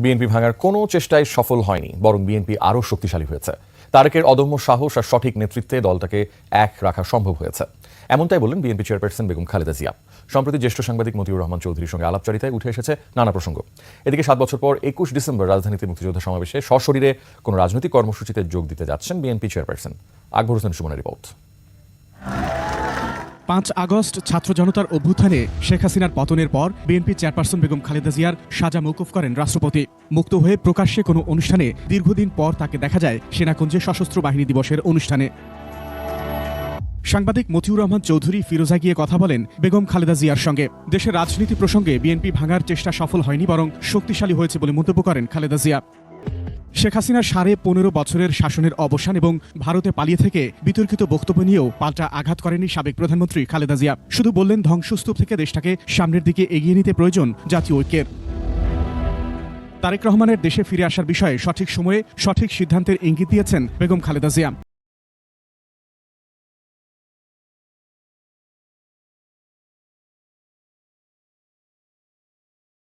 BNP ভাঙার কোনো চেষ্টায় সফল হয়নি, বরং বিএনপি আরও শক্তিশালী হয়েছে। তারেকের অদম্য সাহস আর সঠিক নেতৃত্বে দলটাকে এক রাখা সম্ভব হয়েছে, এমনটাই বললেন বিএনপি চেয়ারপারসন বেগম খালেদা জিয়া। সম্প্রতি জ্যেষ্ঠ সাংবাদিক মতিউর রহমান চৌধুরীর সঙ্গে আলাপচারিতায় উঠে এসেছে নানা প্রসঙ্গ। এদিকে 7 বছর পর 21 ডিসেম্বর রাজধানীতে মুক্তিযোদ্ধা সমাবেশে সশরীরে কোনো রাজনৈতিক কর্মসূচিতে যোগ দিতে যাচ্ছেন বিএনপি চেয়ারপারসন। আকবর হোসেন সুমনের রিপোর্ট। 5 আগস্ট ছাত্র জনতার অভ্যুত্থানে শেখ হাসিনার পতনের পর বিএনপি চেয়ারপারসন বেগম খালেদা জিয়ার সাজা মওকুফ করেন রাষ্ট্রপতি। মুক্ত হয়ে প্রকাশ্যে কোনো অনুষ্ঠানে দীর্ঘদিন পর তাকে দেখা যায় সেনাকুঞ্জে সশস্ত্র বাহিনী দিবসের অনুষ্ঠানে। সাংবাদিক মতিউর রহমান চৌধুরী ফিরোজা গিয়ে কথা বলেন বেগম খালেদা জিয়ার সঙ্গে। দেশের রাজনীতি প্রসঙ্গে বিএনপি ভাঙার চেষ্টা সফল হয়নি, বরং শক্তিশালী হয়েছে বলে মন্তব্য করেন খালেদা জিয়া। শেখ হাসিনার 15.5 বছরের শাসনের অবসান এবং ভারতে পালিয়ে থেকে বিতর্কিত বক্তব্য নিয়েও পাল্টা আঘাত করেনি সাবেক প্রধানমন্ত্রী খালেদা জিয়া। শুধু বললেন ধ্বংসস্তূপ থেকে দেশটাকে সামনের দিকে এগিয়ে নিতে প্রয়োজন জাতীয় ঐক্যের। তারেক রহমানের দেশে ফিরে আসার বিষয়ে সঠিক সময়ে সঠিক সিদ্ধান্তের ইঙ্গিত দিয়েছেন বেগম খালেদা জিয়া।